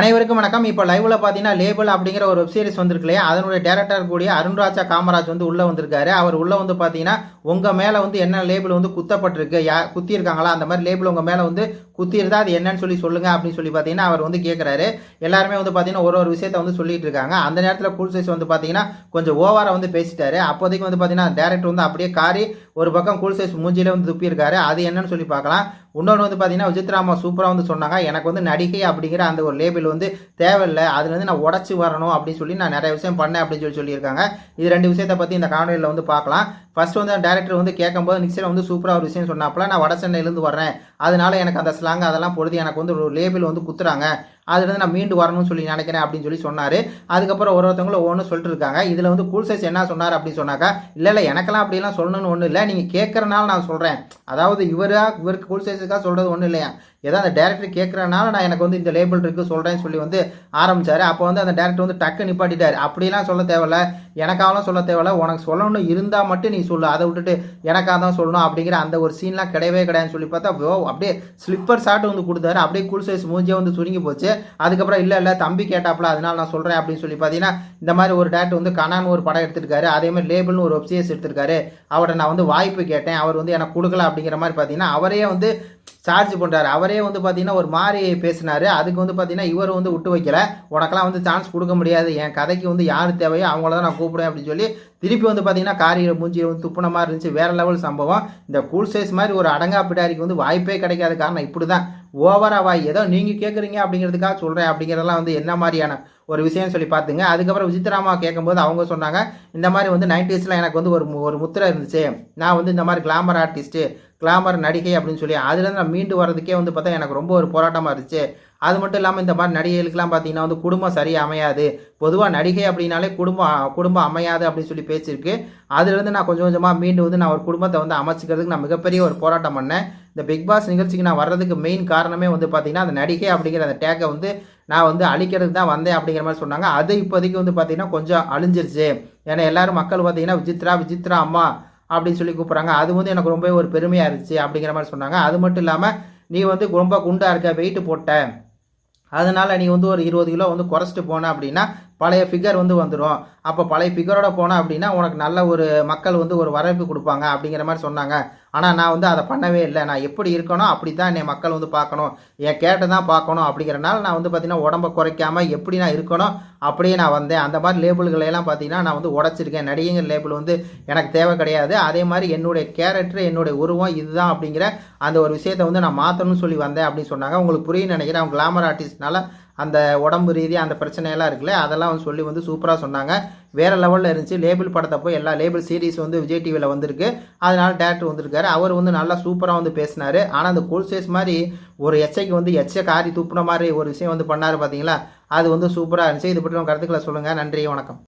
அனைவருக்கும் வணக்கம். இப்போ லைவ்ல பார்த்தீங்கன்னா லேபிள் அப்படிங்கிற ஒரு வெப் சீரிஸ் வந்திருக்கு இல்லையா, அதனுடைய டேரக்டர் கூடிய அருண்ராஜா காமராஜ் வந்து உள்ள வந்திருக்காரு. அவர் உள்ள வந்து பார்த்தீங்கன்னா உங்க மேல வந்து என்ன லேபிள் வந்து குத்தப்பட்டிருக்கு, குத்தி இருக்காங்களா, அந்த மாதிரி லேபிள் உங்க மேல வந்து குத்தி இருந்தா அது என்னன்னு சொல்லி சொல்லுங்க அப்படின்னு சொல்லி பார்த்தீங்கன்னா அவர் வந்து கேட்கிறாரு. எல்லாருமே வந்து பார்த்தீங்கன்னா ஒரு விஷயத்த வந்து சொல்லிட்டு இருக்காங்க. அந்த நேரத்தில் கூல் சைஸ் வந்து பார்த்தீங்கன்னா கொஞ்சம் ஓவரா வந்து பேசிட்டாரு. அப்போதைக்கு வந்து பார்த்தீங்கன்னா டேரக்டர் வந்து அப்படியே காரி ஒரு பக்கம் கூல் சைஸ் மூஞ்சிலே வந்து துப்பி இருக்காரு. அது என்னன்னு சொல்லி பார்க்கலாம். இன்னொன்று வந்து பார்த்தீங்கன்னா விசித்ராமா சூப்பராக வந்து சொன்னாங்க, எனக்கு வந்து நடிகை அப்படிங்கிற அந்த ஒரு லேபிள் வந்து தேவையில்லை, அதுலேருந்து நான் உடச்சி வரணும் அப்படின்னு சொல்லி நான் நிறைய விஷயம் பண்ணேன் அப்படின்னு சொல்லியிருக்காங்க. இது ரெண்டு விஷயத்தை பற்றி இந்த காணொலியில் வந்து பார்க்கலாம். ஃபர்ஸ்ட் வந்து டேரக்டர் வந்து கேட்கும்போது நிச்சயம் வந்து சூப்பராக ஒரு விஷயம் சொன்னாப்புல, நான் வட சென்னையிலேருந்து வர்றேன், அதனால எனக்கு அந்த ஸ்லாங் அதெல்லாம் பொழுது எனக்கு வந்து ஒரு லேபிள் வந்து குத்துறாங்க, அதுலேருந்து நான் மீண்டு வரணும்னு சொல்லி நினைக்கிறேன் அப்படின்னு சொல்லி சொன்னார். அதுக்கப்புறம் ஒருத்தவங்களும் ஒவ்வொன்றும் சொல்லிட்டு இருக்காங்க. இதில் வந்து கூல் சைஸ் என்ன சொன்னார் அப்படின்னு சொன்னாக்கா, இல்லை எனக்கெல்லாம் அப்படிலாம் சொல்லணும்னு ஒன்றும் இல்லை, நீங்கள் கேட்குறனால நான் சொல்கிறேன், அதாவது இவருக்கு கூல் சைஸுக்காக சொல்கிறது ஒன்றும் இல்லையா, ஏதோ அந்த டேரக்டர் கேட்குறனால நான் எனக்கு வந்து இந்த லேபிள் இருக்குது சொல்கிறேன்னு சொல்லி வந்து ஆரம்பித்தார். அப்போ வந்து அந்த டேரக்டர் வந்து டக்கு நிப்பாட்டிட்டார். அப்படிலாம் சொல்ல தேவையில்ல, எனக்காகலாம் சொல்ல தேவையில்ல, உனக்கு சொல்லணும் இருந்தால் மட்டும் நீ சொல்லு, அதை விட்டுட்டு எனக்காக தான் சொல்லணும் அப்படிங்கிற அந்த ஒரு சீன்லாம் கிடையவே கிடையாதுன்னு சொல்லி பார்த்தா அப்படியே ஸ்லிப்பர் ஷாட் வந்து கொடுத்தாரு. அப்படியே கூல் சைஸ் மூஞ்சியே வந்து சுருங்கி போச்சு. அதுக்கப்புறம் இல்லை தம்பி கேட்டாப்புல அதனால நான் சொல்கிறேன் அப்படின்னு சொல்லி பார்த்தீங்கன்னா இந்த மாதிரி ஒரு டேரக்டர் வந்து கனான்னு ஒரு படம் எடுத்திருக்காரு, அதே மாதிரி லேபிள்னு ஒரு வெப் சீரிஸ் எடுத்திருக்காரு. அவரை நான் வந்து வாய்ப்பு கேட்டேன், அவர் வந்து எனக்கு கொடுக்கல அப்படிங்கிற மாதிரி பார்த்தீங்கன்னா அவரே வந்து சார்ஜ் பண்ணுறாரு. அவரே வந்து பார்த்தீங்கன்னா ஒரு மாதிரி பேசினார். அதுக்கு வந்து பார்த்தீங்கன்னா இவர் வந்து விட்டு வைக்கல, உனக்கெல்லாம் வந்து சான்ஸ் கொடுக்க முடியாது, என் கதைக்கு வந்து யார் தேவையோ அவங்கள தான் நான் கூப்பிடுவேன் அப்படின்னு சொல்லி திருப்பி வந்து பார்த்தீங்கன்னா காரியில் மூஞ்சி வந்து துப்புன மாதிரி இருந்துச்சு. வேற லெவல் சம்பவம். இந்த கூல் சைஸ் மாதிரி ஒரு அடங்கா பிடாரிக்கு வந்து வாய்ப்பே கிடைக்காத காரணம் இப்படி தான் ஓவரா வாய், ஏதோ நீங்கள் கேட்குறீங்க அப்படிங்கிறதுக்காக சொல்கிறேன் அப்படிங்கிறதெல்லாம் வந்து என்ன மாதிரியான ஒரு விஷயம் சொல்லி பார்த்துங்க. அதுக்கப்புறம் விசித்ராமா கேட்கும்போது அவங்க சொன்னாங்க, இந்த மாதிரி வந்து 90s எனக்கு வந்து ஒரு முத்திரை இருந்துச்சு, நான் வந்து இந்த மாதிரி கிளாமர் ஆர்டிஸ்ட்டு, கிளாமர் நடிகை அப்படின்னு சொல்லி அதுலேருந்து நான் மீண்டு வர்றதுக்கே வந்து பார்த்தா எனக்கு ரொம்ப ஒரு போராட்டமாக இருந்துச்சு. அது மட்டும் இல்லாமல் இந்த மாதிரி நடிகைகளுக்கெல்லாம் பார்த்தீங்கன்னா வந்து குடும்பம் சரியாக அமையாது, பொதுவாக நடிகை அப்படின்னாலே குடும்பம் அமையாது அப்படின்னு சொல்லி பேசியிருக்கு. அதுலேருந்து நான் கொஞ்சம் கொஞ்சமாக மீண்டு வந்து நான் ஒரு குடும்பத்தை வந்து அமைச்சிக்கிறதுக்கு நான் மிகப்பெரிய ஒரு போராட்டம் பண்ணேன். இந்த பிக் பாஸ் நிகழ்ச்சிக்கு நான் வர்றதுக்கு மெயின் காரணமே வந்து பார்த்தீங்கன்னா அந்த நடிகை அப்படிங்கிற அந்த டேக்கை வந்து நான் வந்து அழிக்கிறதுக்கு தான் வந்தேன் அப்படிங்கிற மாதிரி சொன்னாங்க. அது இப்போதைக்கு வந்து பார்த்தீங்கன்னா கொஞ்சம் அழிஞ்சிருச்சு. ஏன்னா எல்லாரும் மக்கள் பார்த்தீங்கன்னா விசித்ரா அம்மா அப்படின்னு சொல்லி கூப்பிட்றாங்க. அது வந்து எனக்கு ரொம்பவே ஒரு பெருமையாக இருந்துச்சு அப்படிங்கிற மாதிரி சொன்னாங்க. அது மட்டும் இல்லாமல் நீ வந்து ரொம்ப குண்டாக இருக்க, வெயிட்டு போட்ட, அதனால் நீ வந்து ஒரு 20 கிலோ வந்து குறைச்சிட்டு போன அப்படின்னா பழைய ஃபிகர் வந்து வந்துடும், அப்போ பழைய ஃபிகரோட போனேன் அப்படின்னா உனக்கு நல்ல ஒரு மக்கள் வந்து ஒரு வரவேற்பு கொடுப்பாங்க அப்படிங்கிற மாதிரி சொன்னாங்க. ஆனால் நான் வந்து அதை பண்ணவே இல்லை, நான் எப்படி இருக்கணும் அப்படி தான் என்னை மக்கள் வந்து பார்க்கணும், என் கேட்டு தான் பார்க்கணும் அப்படிங்கிறனால நான் வந்து பார்த்தீங்கன்னா உடம்பை குறைக்காமல் எப்படி நான் இருக்கணும் அப்படியே நான் வந்தேன். அந்த மாதிரி லேபிள்களெல்லாம் பார்த்தீங்கன்னா நான் வந்து உடச்சிருக்கேன். நடிகைங்கிற லேபிள் வந்து எனக்கு தேவை கிடையாது, அதே மாதிரி என்னுடைய கேரக்டர் என்னுடைய உருவம் இதுதான் அப்படிங்கிற அந்த ஒரு விஷயத்தை வந்து நான் மாற்றணும்னு சொல்லி வந்தேன் அப்படின்னு சொன்னாங்க. உங்களுக்கு புரியுன்னு நினைக்கிறேன். அவங்க கிளாமர் ஆர்டிஸ்ட்னால அந்த உடம்பு ரீதியாக அந்த பிரச்சனையெல்லாம் இருக்குல்ல, அதெல்லாம் வந்து சொல்லி வந்து சூப்பராக சொன்னாங்க. வேறு லெவலில் இருந்துச்சு. லேபிள் படத்தை போய் எல்லா லேபிள் சீரீஸ் வந்து விஜய் டிவியில் வந்திருக்கு, அதனால டேரக்டர் வந்திருக்காரு. அவர் வந்து நல்லா சூப்பராக வந்து பேசினார். ஆனால் அந்த கூல் சைஸ் மாதிரி ஒரு எச்சைக்கு வந்து எச்சை காரி தூப்புன மாதிரி ஒரு விஷயம் வந்து பண்ணார் பார்த்தீங்களா, அது வந்து சூப்பராக இருந்துச்சு. இது பற்றி கருத்துக்களை சொல்லுங்கள். நன்றி, வணக்கம்.